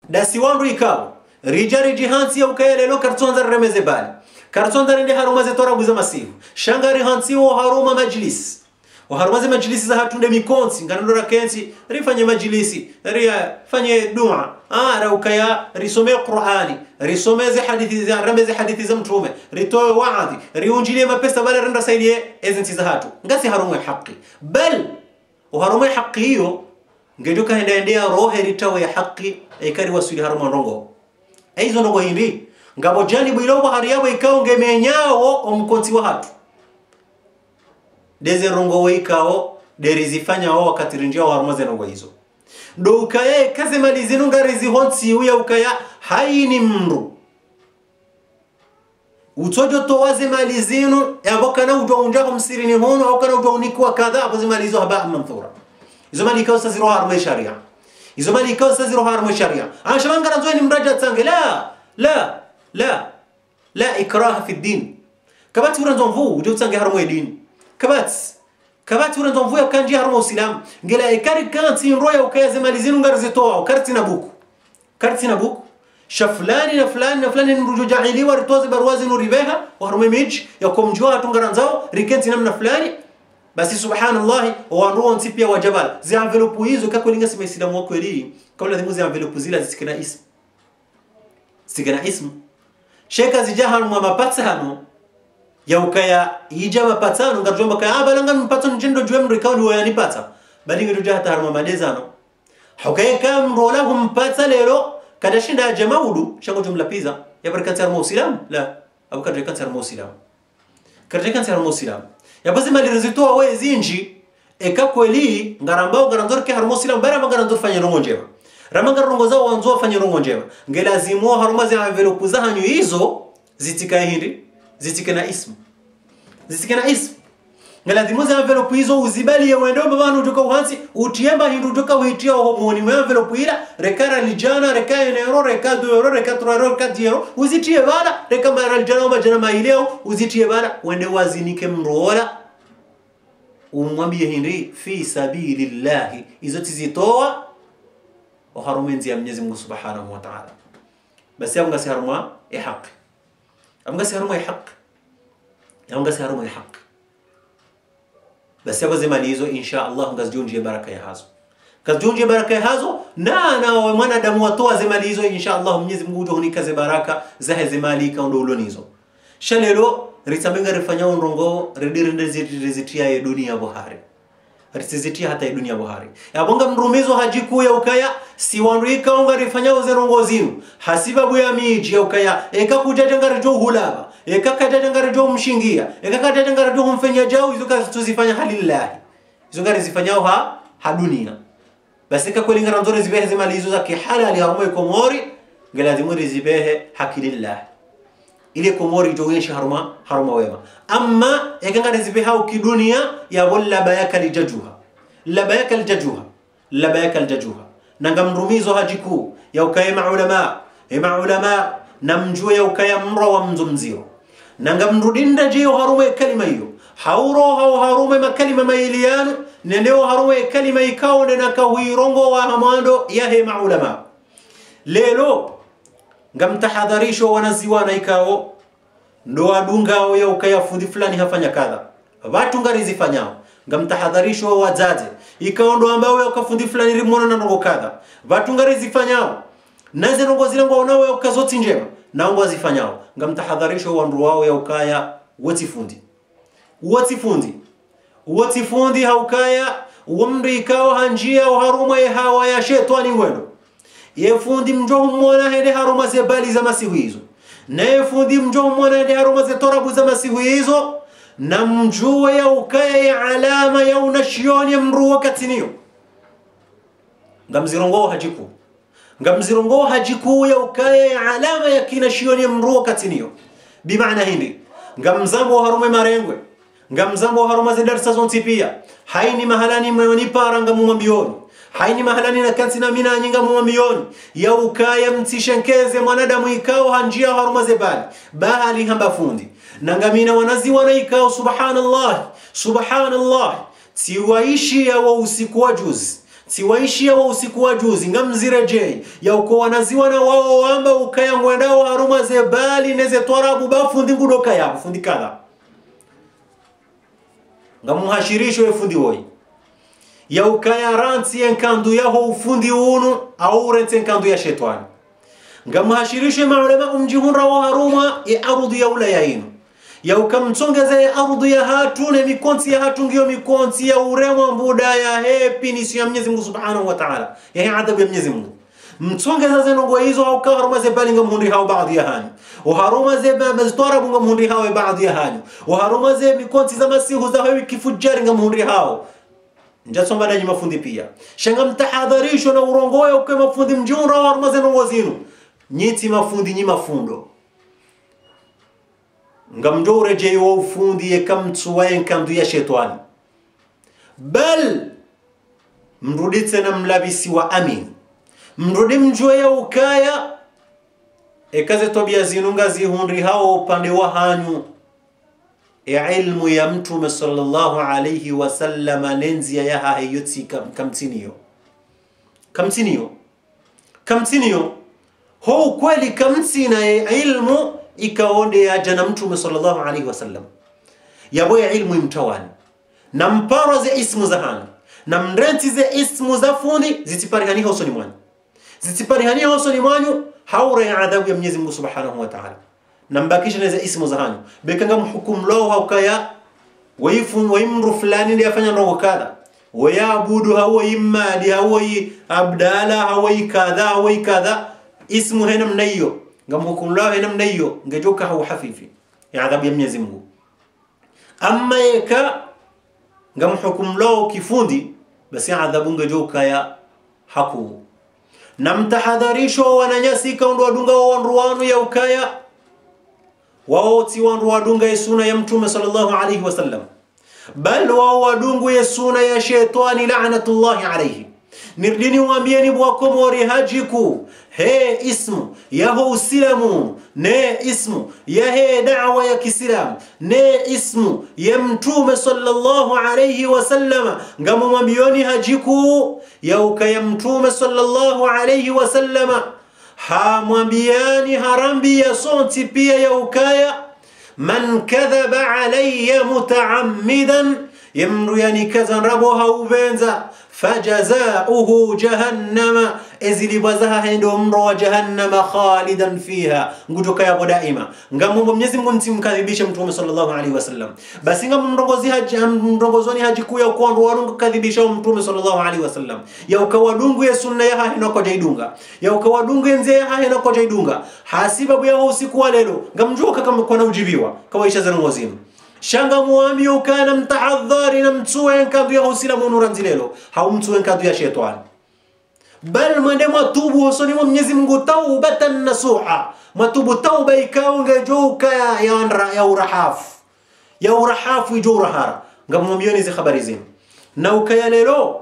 dasi wandu ikao rijari jihansi ya ukaya lelo kartonda remeze bali kartonda rende haruma ze torabu za masifu shangari hansi wa haruma majlis wa haruma ze majlisi za hatunde mikonsi nganondora kensi rifanye majlisi ria fanye dua ra ukaya risome Qur'ani risome ze hadithi za remeze hadithi za mtume ritoe waadhi riunjilie mapesa bali renda saidie ezinti za hatu ngasi haruma haki bal wa haruma haki hiyo ngejuka hendaendea rohe ritawe ya haki ikari wasuli haruma ndongo aizo ndongo hindi ngabo janibu ilobo hariyabo ikao ngemenyao omkonti wa hatu deze rongo weikao derizifanya wao wakati rinjia wa haruma ndongo hizo ndo ukaya kaze malizinu ngarizi honsi uya ukaya haini mru utojo towaze malizinu yaboka na ujwa unjako msirini hono au kana ujwa unikuwa kadha apozi malizo haba manthura izo mali ikao saziro haruma sharia izo mali ikao saziro haruma sharia shabangara nzweni mraja tsange la ikraha fi din kabati uranzo mvu uje tsange haruma dini kabati uranzo mvu yakanji haruma usilam ngela ikari kanti roya ukayaze malizinu ngarizitoa karti na buku shaflani na fulani nrujo jahili waritoze barwazi nuribeha wa haruma miji yakomjua tungaranzao rikenti namna fulani basi subhanallah wa nsipia wa jabal zi envelope hizo kako linga sima islamu wako eli kabla dhimu zi envelope zila zikina ismu sheka zijahanu mwa mapatano ya ukaya ija mapatano ngarjomba kaya balanga mpatano njendo juwe mrikao ni wayanipata bali ngedo jahata haruma madezano hukaya kam rolahu mpata lelo kadashinda ya jamaudu shango jumla pizza ya barikati haruma usilamu la abu kadrikati haruma usilamu ya basi mali rizitoa we zinji eka kweli ngarambao ngaranzorke haruma usilamu bara ngaranzor fanya rongo njema ramanga rongo zao wanzo fanya rongo njema ngelazimu haruma za envelope za hanyu hizo zitike na ismu ngelazimu za envelope hizo uzibali ya wendo babanu utoka uhansi utiemba hindu utoka uitia homoni wa envelope ila rekara lijana reka enero reka 2 euro reka 3 euro reka 10 euro uzitie bala reka mara lijana majana maileo uzitie bala wende wazinike mrola umwambie hindi fi sabilillah izo tizitoa وحرمين يا Mwenyezi Mungu Subhanahu wa Ta'ala basi yamga si haruma ya haki basi yabaze mali hizo insha Allah ngazijunje baraka ya hazo na mwanadamu watoa zemali hizo insha Allah Mwenyezi Mungu hunikaze baraka za zemali kaundo ulonizo shalelo ritamenga rifanya ndongo redirende zitia ya dunia bohari ritizitia hata dunia bohari yabonga mrumizo hajiku ya ukaya si wanruika onga rifanya uzerongo zinu hasibabu ya miji ya ukaya eka kujajenga rijo hulaba eka kajajenga rijo mshingia eka kajajenga rijo mfenya jao hizo kazi tuzifanya halillahi hizo kazi zifanyao ha dunia basi eka kweli ngaranzore zibehe zimali hizo za kihalali harumwe komori ngelazimu rizibehe hakilillah ile komori jogesha haruma wema amma ekanga rizibeha ukidunia ya walla bayaka aljajuha nanga mrumizo hajiku ya ukaya ulama na mjua ya ukaya mra wa mzumzio nanga mrudinda jeo harume kalima hiyo hauro harume makalima mailiano nendeo harume kalima ikao na kahuirongo wa hamando ya hema ulama lelo ngamtahadharisho wanaziwana ikao ndo adungao ya ukaya fundi fulani hafanya kadha watu ngarizifanyao ngamtahadharisho wazazi ikao ndo ambao yakafundi fulani rimona na ndongo kadha watu ngarizifanyao naze ndongo zile ngo nao yakazoti njema na ngo azifanyao ngamtahadharisho wandu wao ya ukaya wati fundi haukaya umri ikao hanjia haruma ya hawa ya shetani wendo yefundi mjohu mwana hende haruma zebali za masihu hizo na yefundi mjohu mwana hende haruma zetorabu za masihu hizo na mjue ya ukaya ya alama ya unashioni ya mru wakati niyo ngamzirongo hajiku ya ukaya ya alama ya kinashioni ya mru wakati niyo bimaana hindi ngamzambo harume marengwe ngamzambo haruma zedarsa zonti pia haini mahalani mwanipa ngamu mambioni haini mahalani na kanti na mina nyinga mwamioni ya ukaya mtishenkeze mwanadamu ikao hanjia haruma zebali bahali hamba fundi nangamina wanazi wana ikao subhanallah tiwaishi ya wa usiku wa juzi siwaishia wa usiku wa juzi ngamzirejei ya uko wanaziwa na wao wamba ukaya ngwendao haruma zebali neze twarabu bafundi ngudoka yabo fundi kala ngamuhashirisho efundi woi ya ukaya ranti enkandu yaho ufundi unu au rente enkandu ya shetani ngamuhashirisho maulama umjihunra wa haruma ya ardhi ya ula yainu ya ukamtsongeza ya ardhi ya hatu na mikonti ya hatu ngiyo mikonti ya uremwa mbuda ya hepi nisi ya Mwenyezi Mungu Subhanahu wa Ta'ala ya adhabu ya Mwenyezi Mungu mtsongeza zenongo hizo au haruma zebali ngamuhundi hao baadhi ya hani uharuma zeba maztarabu ngamuhundi hao baadhi ya hani uharuma ze mikonti za masihu za hewi kifujari ngamuhundi hao njasomba na mafundi pia shanga mtahadharisho na urongoyo kwa mafundi mjunra wa haruma zenongo zinu nyiti mafundi nyi mafundo ngamjo urejei wa ufundi yekamtsuwaye nkandu ya shetani bal mrudi tena mlabisi wa amin mrudi mjwe ya ukaya ekaze tobia zinunga zihunri hao upande wa hanyu ya ilmu ya mtume sallallahu alayhi wasallam nenzi ya hayoti kamtiniyo ho kweli kamtina ya ilmu ikaonde ya jana mtume sallallahu alayhi wasallam yabo ya ilmu mtawani na mparo ze ismu za hana na mrenti ze ismu za fundi zitiparihani hosoni mwanyu haura ya adhabu ya Mwenyezi Mungu Subhanahu wa Ta'ala na mbakisha na ze ismu za hana bekanga mhukumu lao haukaya waimru fulani ndiye afanya ndogo kadha wayabudu hawa imadi hawa abdala hawa kadha ismu hena mnayo ngamhukumu lao hena mnayo ngajoka hawa hafifi ya adhabu ya Mwenyezi Mungu amma yeka ngamhukumu lao kifundi basi adhabu ngajoka ya haku na mtahadharisho wananyasika ndo wadunga wa wanruwanu ya ukaya wao ti wanruwadunga ya suna ya mtume sallallahu alayhi wasallam bal wao wadungu ya suna ya shetani la'natullahi alayhi nirdini waambieni bwakomori hajiku he ismu yaho usilamu ne ismu ya he da'wa ya kisilamu ne ismu ya mtume sallallahu alayhi wasallama ngamu mwambioni hajiku ya ukaya mtume sallallahu alayhi wasallama ha mwambiani harambi ya sonti pia ya ukaya man kadhaba alayya mutaammidan yamru yani kaza rabo hauvenza فجزاؤه جهنم ezili bazaha hendo mro wa jahannama khalidan fiha ngutoka yapo daima ngamu Mwenyezi Mungu ntimkadhibisha mtume sallallahu alaihi wasallam basi ngamu mrongozoni haji kuya kwa ndo kadhibisha mtume sallallahu alaihi wasallam ya ukawadungu ya sunna ya hina kwa jaidunga ya ukawadungu enze ya hina kwa jaidunga hasibabu ya usiku wa lelo ngamjuka kama kwa ujibiwa kawaisha zanongozini shanga muambi ukana mtahadhari na mtuwe nkadu ya usilamu nuranzilelo haumtuwe nkadu ya shetani bal mwende matubu hosoni mwa Mwenyezi Mungu taubatan nasuha matubu tauba ikaunga joka ya urahafu ijo urahara ngamwambioni zi habari zinu na ukaya lelo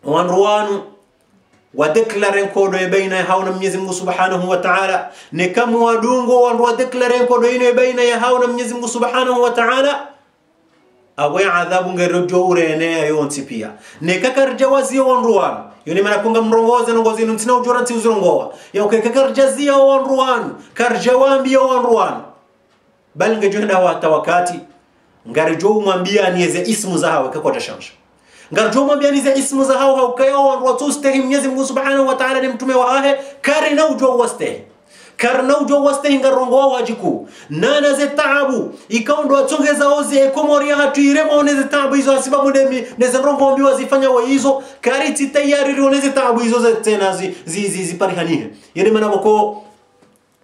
wanruwanu wadeklare kodo baina hauna Mwenyezi Mungu Subhanahu wa Ta'ala ne kama wadungo wadeklare kodo ine baina ya hauna Mwenyezi Mungu Subhanahu wa Ta'ala awe adhabu ngerojo urene yonti pia ne kakarjawazi wanruwan yoni manakunga mrongoze nongozi ntina ujora nti uzirongoa ya kakarjazi wanruwan karjawambi wanruwan bal ngejohenda wata wakati ngarijo mwambia nieze ismu za hawa kakota shamsha ngarjo mwambia nize ismu za hawa haukaya watustehi Mwenyezi Mungu Subhanahu wa Ta'ala ni mtume wa ahe karina ujo wastehi ngarongo wa wajiku nana ze taabu ikaundo atongeza ozi ekomori hatu irema oneze taabu hizo asibabu neze rongo mbiwa zifanya wa hizo kariti tayari oneze taabu hizo ze tena ziparihanihe yene manaboko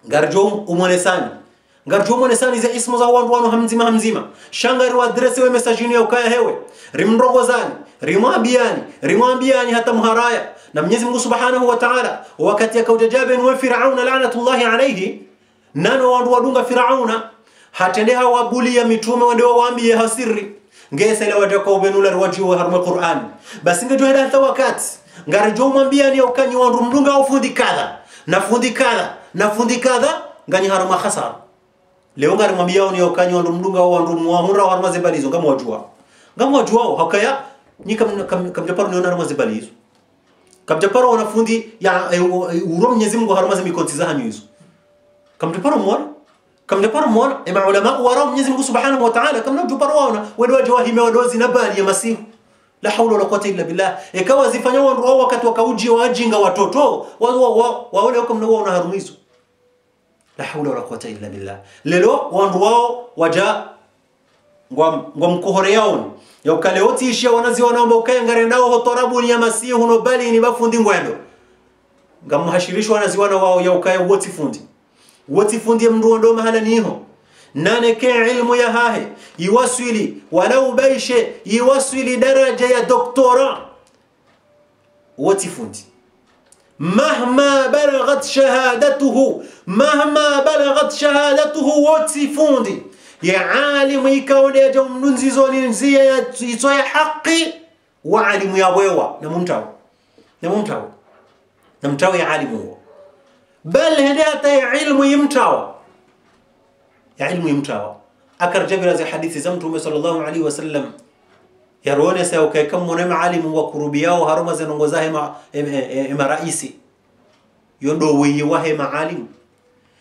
ngarjo umwonesani ze ismu za wandu hamzima shangari wa adresi we mesajini ya ukaya hewe rimrongozani rimwambiani hata muharaya na Mwenyezi Mungu Subhanahu wa Ta'ala wakati akaujajabe ni Firauna la'natullahi alayhi nano wandu wadunga Firauna hatendeha wabuli ya mitume wande waambie hasiri ngesa ile wajako benula rwaji wa harma Qur'an basi ngejoheda hata wakati ngarijo mwambiani ukanyi wandu mdunga ufundi kadha na fundi kadha ngani harma khasara leo ngari mwambia ni ukanyi wandu mdunga wandu muamura harma zebalizo ngamwajua hakaya ni kamjaparu ni ona harma zebalizo kamjaparo wanafundi ya uro Mwenyezi Mungu haruma za mikonti za hanyu hizo kamjaparo muona ima ulama wara Mwenyezi Mungu Subhanahu wa Ta'ala kamjaparo waona wale wajawahime wadozi na bali ya masihu la hawla wala quwwata illa billah ikawa zifanya wao wakati wakauji wajinga watoto wale huko mnaona harumizo la hawla wala quwwata illa billah lelo wao waja ngom kohore yao ya ukaleoti ishia wanaziona ambao ukayangare nao hotorabu ni ya masihu no bali ni bafundi ngwendo ngamhashirishwa wanaziona wao ya ukaya woti fundi mnduondo mahala niho nane ke ilmu ya hahe iwasili walau baishe iwasili daraja ya doktora woti fundi mahma balaghat shahadatuhu woti fundi ya alimu ikaone ya jamnunzi zoni nzia ya itoya haki wa alimu ya wewa na mtawa ya alimu bal hidayata ya ilmu yimtawa akar jabira za hadithi za mtume sallallahu alaihi wasallam yarone sa ukaykum munema alimu wa kurubiyao haruma zenongo za hema raisi yondo weyi wa hema alimu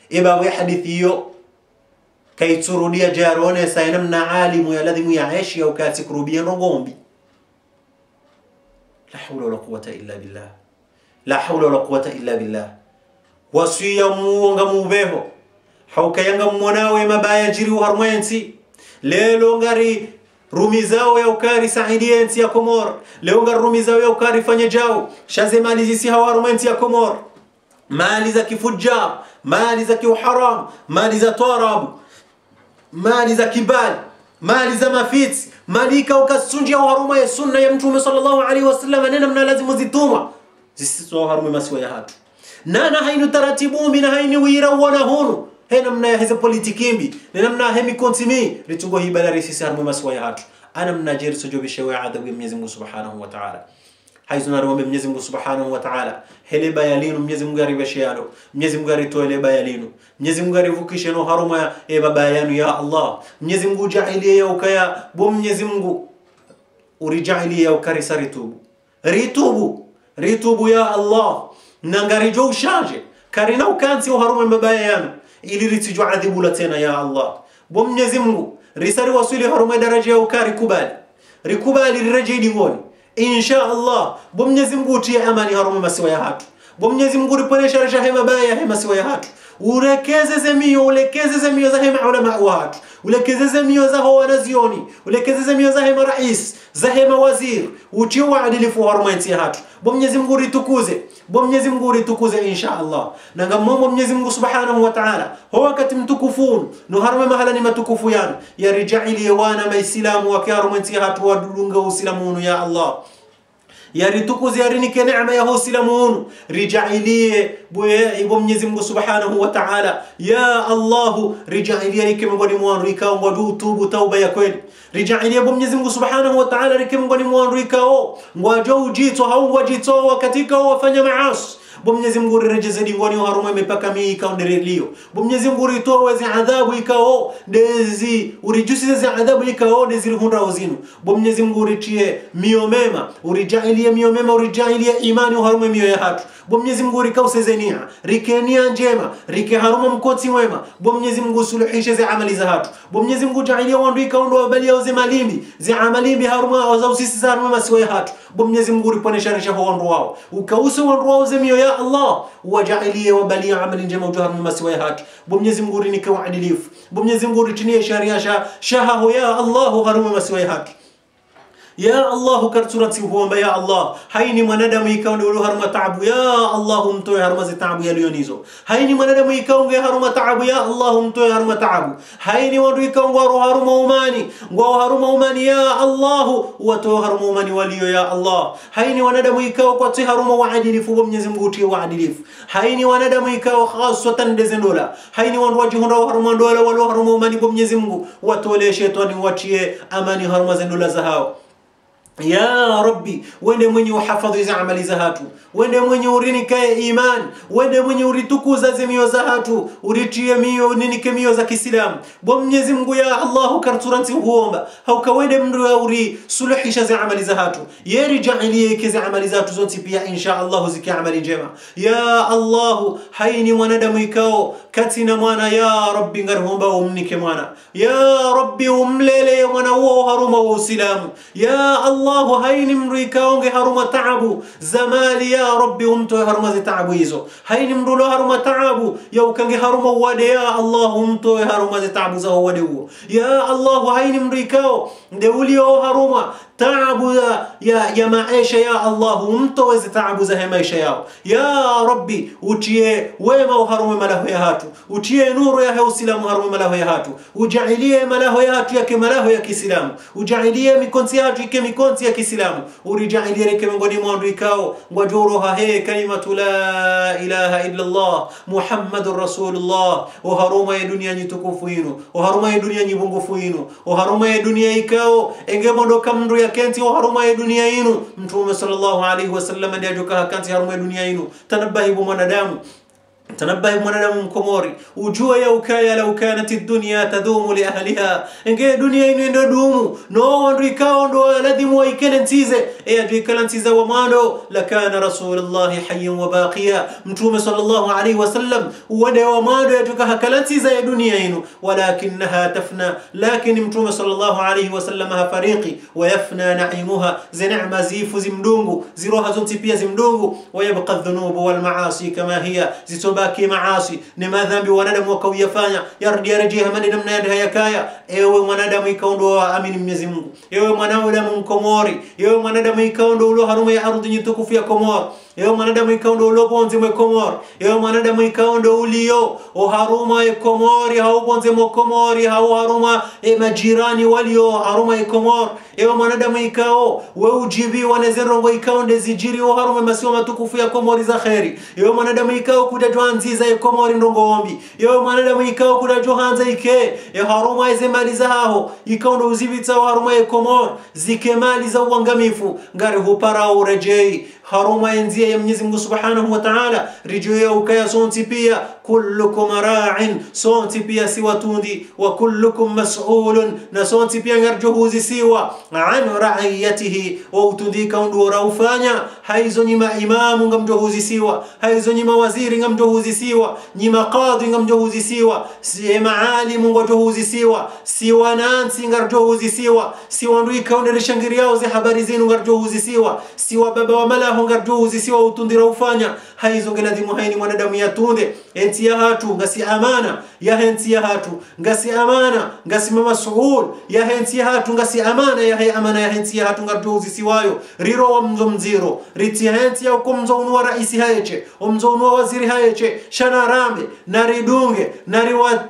iba we hadithi yo kay turudia jarone sa namna alimu ya ladhimu ya aishi au kati kurubia ngombi la hawla wala quwwata illa billah wasiya muonga mubeho haukayanga mwonawe mabaya jiri harmwensi lelo ngari rumizao ya ukari saidiensi ya Komor leo ngari rumizao ya ukari fanya jao shaze mali zisi hawarmwensi ya Komor mali za kifujjar mali za kiharam mali za tarab mali za kibal mali za mafiti malika ukasunjia haruma ya sunna ya mtume sallallahu alaihi wasallam nena mna lazimu zituma zisizo haruma masiwa ya hatu nana hainu taratibu mina hainu wira wana hunu hena mna ya hizi politikimbi nena mna hemi kontimi ritungo hibala risisi haruma masiwa ya hatu ana mna jeri sojobishe wa adhabu ya Mwenyezi Mungu Subhanahu wa Ta'ala haizuna rumbe Mwenyezi Mungu Subhanahu wa Ta'ala hele bayalinu Mwenyezi Mungu aribeshe yalo Mwenyezi Mungu aritoele bayalinu Mwenyezi Mungu arivukishe no haruma ya baba yanu ya Allah Mwenyezi Mungu jailie ya ukaya bo Mwenyezi Mungu urijailie ya ukarisa ritubu ya Allah nangarijo ushaje karina ukansi haruma baba yanu ili ritijo adhibu tena ya Allah bo Mwenyezi Mungu risari wasuli haruma daraja ya ukari rikubali rirejedi ngoni insha Allah bo Mwenyezi Mungu utie amani haruma masiwa ya hatu bo Mwenyezi Mungu riponesha risha mabaya hema masiwa ya hatu ulekeze zemio za hema ulama wa hatu ulekeze zemio za wanazioni ulekeze zemio za hema rais za hema wazir utie waadilifu haruma ya hatu bo Mwenyezi Mungu ritukuze insha Allah nanga Mungu Mwenyezi Mungu Subhanahu wa Ta'ala huwa wakati mtukufun no haruma mahala ni matukufu yana ya rijali wana maislamu wa haruma ya hatu wadulunga uislamu ya Allah ya ritukuze ya rinike neema ya uislamu rijailie bo Mwenyezi Mungu Subhanahu wa Ta'ala ya Allah rijailie nikemngoni mwanru ikaomba tubu tauba ya kweli rijailie bo Mwenyezi Mungu Subhanahu wa Ta'ala nikemngoni mwanru ikao ngwajo ujito au wajito katika wafanya maasi bo Mwenyezi Mungu rejeze dingoni haruma imepaka mii ikaondelelio bo Mwenyezi Mungu ritoe zi adhabu ikao dezi urijusize zi adhabu ikao dezi lihunda uzinu bo Mwenyezi Mungu ritie mio mema urijailie mio mema urijailie imani haruma mio ya hatu bo Mwenyezi Mungu rikausezenia rikenia njema rike haruma mkoti mwema bo Mwenyezi Mungu suluhishe zi amali za hatu bo Mwenyezi Mungu jailie wandu ikaondo wabali ya uzi malimbi zi amalimbi haruma wazausisi za haruma masiwa ya hatu bo Mwenyezi Mungu riponesha risha wandu wao ukause wandu wao zemio ya Allah wajailie wabali amali njema ujuhar masiwa ya hatu bo Mwenyezi Mungu rinike waadilifu bo Mwenyezi Mungu ritinie sharia shahahu ya Allah haruma masiwa ya hatu ya Allah karturati huomba ya Allah haini mwanadamu ikaonde ulu haruma taabu ya Allah mtoe haruma zi taabu ya lionizo haini mwanadamu ikaonge haruma taabu ya Allah mtoe haruma taabu haini wandu ikaonge haruma umani ya Allah watoe haruma umani walio ya Allah haini wanadamu ikao kwa ti haruma waadilifu wa Mwenyezi Mungu tie waadilifu haini wanadamu ikao khaswatan dezendola haini wandu wajihunda haruma ndola walo haruma umani wa Mwenyezi Mungu watole shetani watie amani haruma zendola za hao ya Rabbi wende mwenye uhafadhi za amali za hatu, wende mwenye urinikae iman, wende mwenye uritukuza zimio za hatu, uritie mio ninike mio za Kiislamu. Bo Mwenyezi Mungu ya Allah karturanti huomba hauka wende mndu ya uri suluhisha za amali za hatu, yeri jailie ke za amali za hatu zonti pia insha Allah ziki amali njema. Ya Allah haini mwanadamu ikao katina mwana, ya Rabbi ngarhomba umnike mwana, ya Rabbi umlele mwana huo haruma wa Uislamu. Ya Allah haini mndu ikaonge haruma taabu zamali, ya Rabbi umtoe haruma zi taabu hizo. Haini mndu lo haruma taabu ya ukange haruma wade, ya Allah umtoe haruma zi taabu za wade huo. Ya Allah haini mndu ikao nde ulio haruma taabu ya maisha, ya Allah umtoe zi taabu za maisha yao. Ya Rabbi utie wema uharume malahu ya hatu, utie nuru ya Uislamu harume malahu ya hatu, ujailie malahu ya hatu yake malahu ya Kiislamu, ujailie mikonsi ya hatu yake mikonsi ya Kiislamu, urijailie reke mngoni mwandu ikao ngwajuruha he kalimatu la ilaha illa Allah Muhammadur Rasulullah. Uharuma ya dunia nyitukufu inu, uharuma ya dunia nyibungufu inu, uharuma ya dunia ikao enge mondo kamndu ya kenti, uharuma ya dunia inu. Mtume sallallahu alaihi wasallam ndiye ajoka kanti haruma ya dunia inu. Tanabahi bu mwanadamu, تنبه mwanadamu mkomori, ujue ya ukaya la ukanati dunia tadumu li ahliha, enge dunia inu ndo dumu no wandu ikao ndo ladhimu wa ikele ntize aju ikele ntize wa mando lakana Rasulullah hayyan wa baqiya. Mtume sallallahu alaihi wasallam wade wa mando yajuka hakala ntize ya dunia inu, walakinaha tafna, lakini Mtume sallallahu alaihi wasallam hafariqi wa yafna naimuha, zinama zifu zimdungu ziroha zonti pia zimdungu, wa yabqa dhunubu wal maasi kama hiya, zitobaki maasi ni madhambi wanadamu wakawiyafanya yarejea hamani namna yadha yakaya. Ewe mwanadamu ikaondo amini Mwenyezi Mungu, ewe mwanadamu mkomori, ewe mwanadamu ikaondo ulo haruma ya ardhi nyitukufu ya Komor, ewe mwanadamu ikaondo ulo bonze mwe Komor, ewe mwanadamu ikaondo ulio o haruma ya Komori hau bonze mwe Komori hau haruma majirani walio haruma ya Komor. Ewe mwanadamu ikao we ujibi wanezerongo ikaonde zijiri o haruma masiwa matukufu ya Komori za khairi. Ewe mwanadamu ikao kuda johanziza ya Komori ndongo ombi, ewe mwanadamu ikao kuda johanza ike ya haruma ize mali za hao ikaondo uzibita wa haruma ya Komor zike mali za uangamifu ngari hupara urejei haruma enzia ya Mwenyezi Mungu Subhanahu wa Ta'ala. Rijua ukaya sonti pia kullukum ra'in, sonti pia siwa tundi, wa kullukum mas'ulun, na sonti pia ngarjuhuzi siwa an ra'iyatihi, wa utundika undura ufanya haizo nyima imamu ngamjuhuzi siwa, haizo nyima waziri ngamjuhuzi siwa, nyima qadhi ngamjuhuzi siwa, si maalimu ngamjuhuzi siwa, siwa nansi ngarjuhuzi siwa, siwa nduika underishangiri yao zi habari zinu ngarjuhuzi siwa, siwa baba wa malahu ngarjuhuzi siwa utundira ufanya haizo ngeladhimu haini mwanadamu yatunde enti ya hatu ngasi amana ya henti ya hatu ngasi amana ngasi masuul ya henti ya hatu ngasi amana ya hay amana ya henti ya hatu ngarjuhuzi siwayo riro wa mzo mziro riti henti ya ukumzo unwa raisi haeche umzo unwa waziri haeche shana rambe naridunge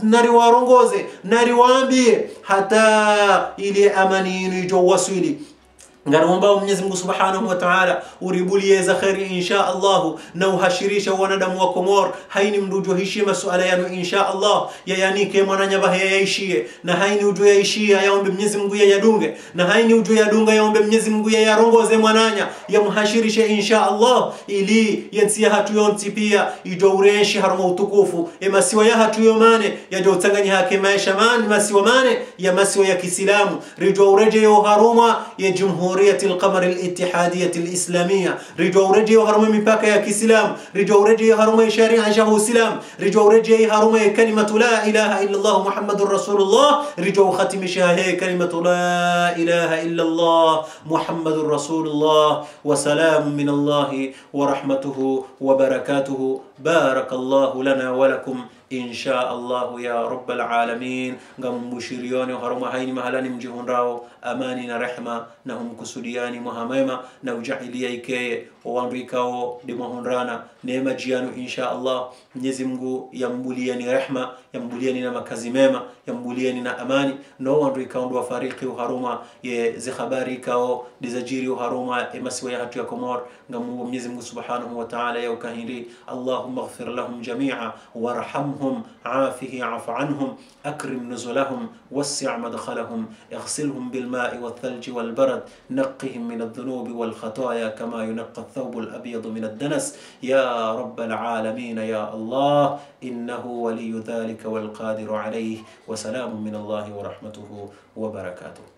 nariwarongoze nariwaambie hata ili amani inu ijo waswili. Ngaromba Mwenyezi Mungu Subhanahu wa Ta'ala uribulie za khairi insha Allah, na uhashirisha wanadamu wa Komor haini mdujo heshima suala yanu insha Allah ya yanike mwananya bahe yaishie, na haini ujo yaishia yaombe Mwenyezi Mungu ya yadunge, na haini ujo yadunga yaombe Mwenyezi Mungu ya yarongoze mwananya ya muhashirisha insha Allah ili yensi hatu yonti pia ijo ureshi haruma utukufu masiwa ya hatu yomane ya jo utanganya hake maisha mani masiwa mane ya masiwa ya Kiislamu rijo ureje yo haruma ya jumhuriyة القمر الاتحادية الإسلامية. رجو رجي هرمي مباكا يا كإسلام، رجو رجي هرمي شريعة جهو إسلام، رجو رجي هرمي كلمة لا إله إلا الله محمد رسول الله، رجو ختم شاهي كلمة لا إله إلا الله محمد رسول الله. وسلام من الله ورحمته وبركاته. بارك الله لنا ولكم إن شاء الله يا رب العالمين. قام بشريان وهرم هاين مهلان مجهون راو أماننا رحمة نهم كسودياني مهمما نوجعلي كي وانريكاو دمهون رانا نيما جيانو إن شاء الله. نزمغو يمبولياني رحمة يمبولياني نمكازي ميما يمبولياني نأماني نو وانريكاو دو فريقي وهرما يزخباري كاو دزجيري وهرما إمسوية هاتيا كمور. قام بمنزمغو سبحانه وتعالى يوكاهيري اللهم اللهم اغفر لهم جميعا وارحمهم، عافه عف عنهم، أكرم نزلهم، وسع مدخلهم، اغسلهم بالماء والثلج والبرد، نقهم من الذنوب والخطايا كما ينقى الثوب الأبيض من الدنس يا رب العالمين يا الله، إنه ولي ذلك والقادر عليه. وسلام من الله ورحمته وبركاته.